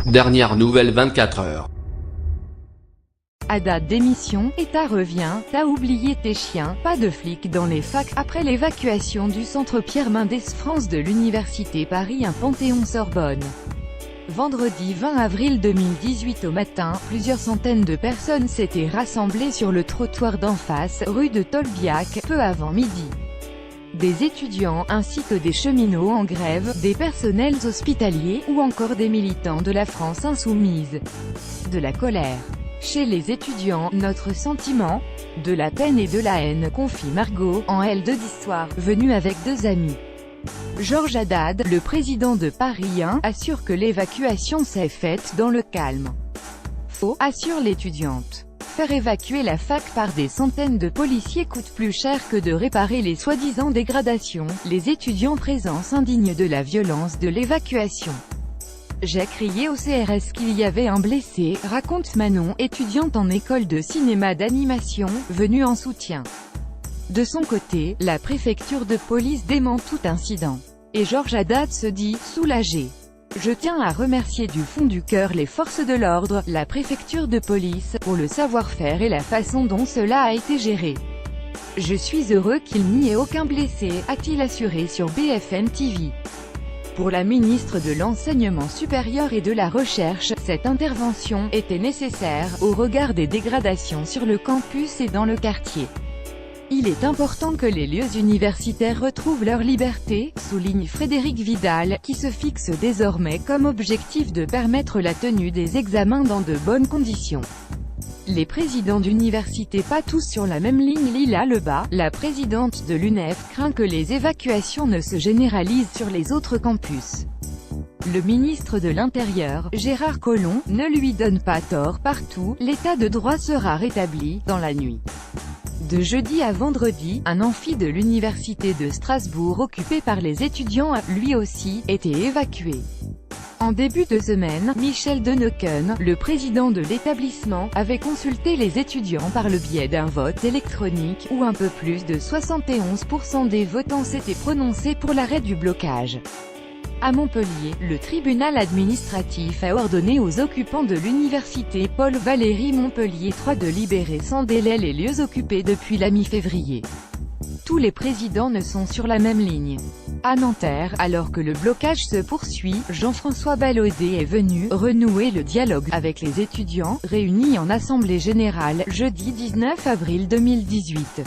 Dernière nouvelle 24 heures. Haddad démission, État revient, t'as oublié tes chiens, pas de flics dans les facs. Après l'évacuation du centre Pierre Mendès France de l'université Paris 1 Panthéon-Sorbonne. Vendredi 20 avril 2018 au matin, plusieurs centaines de personnes s'étaient rassemblées sur le trottoir d'en face, rue de Tolbiac, peu avant midi. Des étudiants, ainsi que des cheminots en grève, des personnels hospitaliers, ou encore des militants de la France insoumise. De la colère chez les étudiants, notre sentiment de la peine et de la haine, confie Margot, en L2 d'histoire, venue avec deux amis. Georges Haddad, le président de Paris 1, assure que l'évacuation s'est faite dans le calme. Faux, assure l'étudiante. Faire évacuer la fac par des centaines de policiers coûte plus cher que de réparer les soi-disant dégradations. Les étudiants présents s'indignent de la violence de l'évacuation. J'ai crié au CRS qu'il y avait un blessé, raconte Manon, étudiante en école de cinéma d'animation, venue en soutien. De son côté, la préfecture de police dément tout incident. Et Georges Haddad se dit « soulagé ». Je tiens à remercier du fond du cœur les forces de l'ordre, la préfecture de police, pour le savoir-faire et la façon dont cela a été géré. Je suis heureux qu'il n'y ait aucun blessé, a-t-il assuré sur BFM TV. Pour la ministre de l'Enseignement supérieur et de la Recherche, cette intervention était nécessaire, au regard des dégradations sur le campus et dans le quartier. Il est important que les lieux universitaires retrouvent leur liberté, souligne Frédéric Vidal, qui se fixe désormais comme objectif de permettre la tenue des examens dans de bonnes conditions. Les présidents d'université pas tous sur la même ligne. Lila Lebas, la présidente de l'UNEF, craint que les évacuations ne se généralisent sur les autres campus. Le ministre de l'Intérieur, Gérard Collomb, ne lui donne pas tort. Partout, l'état de droit sera rétabli, dans la nuit de jeudi à vendredi, un amphi de l'université de Strasbourg occupé par les étudiants a, lui aussi, été évacué. En début de semaine, Michel Deneuken, le président de l'établissement, avait consulté les étudiants par le biais d'un vote électronique, où un peu plus de 71% des votants s'étaient prononcés pour l'arrêt du blocage. À Montpellier, le tribunal administratif a ordonné aux occupants de l'université Paul-Valéry Montpellier 3 de libérer sans délai les lieux occupés depuis la mi-février. Tous les présidents ne sont sur la même ligne. À Nanterre, alors que le blocage se poursuit, Jean-François Ballaudet est venu renouer le dialogue avec les étudiants, réunis en assemblée générale, jeudi 19 avril 2018.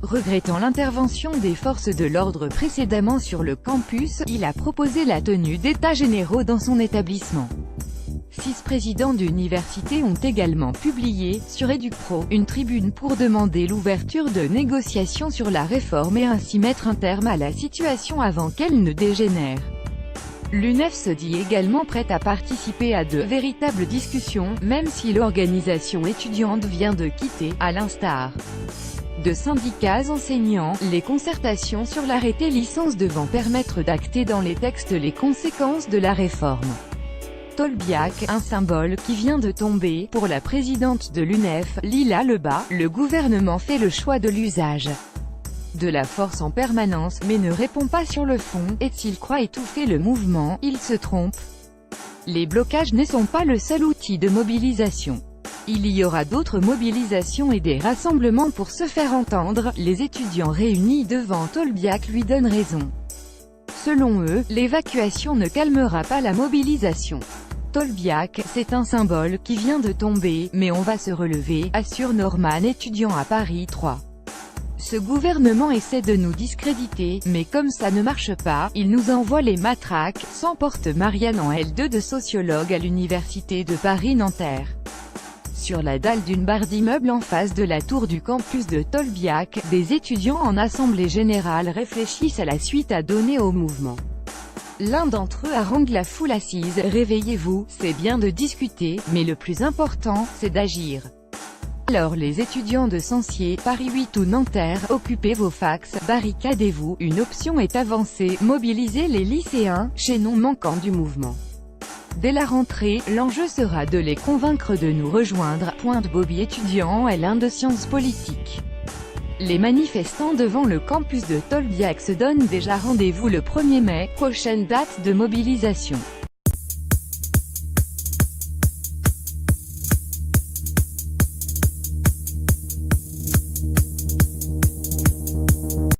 Regrettant l'intervention des forces de l'ordre précédemment sur le campus, il a proposé la tenue d'états généraux dans son établissement. 6 présidents d'université ont également publié, sur EducPro, une tribune pour demander l'ouverture de négociations sur la réforme et ainsi mettre un terme à la situation avant qu'elle ne dégénère. L'UNEF se dit également prête à participer à de véritables discussions, même si l'organisation étudiante vient de quitter, à l'instar de syndicats enseignants, les concertations sur l'arrêté licence devant permettre d'acter dans les textes les conséquences de la réforme. Tolbiac, un symbole qui vient de tomber, pour la présidente de l'UNEF, Lila Lebas, le gouvernement fait le choix de l'usage de la force en permanence, mais ne répond pas sur le fond, et s'il croit étouffer le mouvement, il se trompe. Les blocages ne sont pas le seul outil de mobilisation. Il y aura d'autres mobilisations et des rassemblements pour se faire entendre. Les étudiants réunis devant Tolbiac lui donnent raison. Selon eux, l'évacuation ne calmera pas la mobilisation. Tolbiac, c'est un symbole qui vient de tomber, mais on va se relever, assure Norman, étudiant à Paris 3. Ce gouvernement essaie de nous discréditer, mais comme ça ne marche pas, il nous envoie les matraques, s'emporte Marianne en L2 de sociologue à l'université de Paris-Nanterre. Sur la dalle d'une barre d'immeuble en face de la tour du campus de Tolbiac, des étudiants en assemblée générale réfléchissent à la suite à donner au mouvement. L'un d'entre eux harangue la foule assise, « Réveillez-vous, c'est bien de discuter, mais le plus important, c'est d'agir. » Alors les étudiants de Censier, Paris 8 ou Nanterre, occupez vos facs, barricadez-vous, une option est avancée, mobilisez les lycéens, chaînon manquant du mouvement. Dès la rentrée, l'enjeu sera de les convaincre de nous rejoindre, pointe Bobby, étudiant en L1 de sciences politiques. Les manifestants devant le campus de Tolbiac se donnent déjà rendez-vous le 1er mai, prochaine date de mobilisation.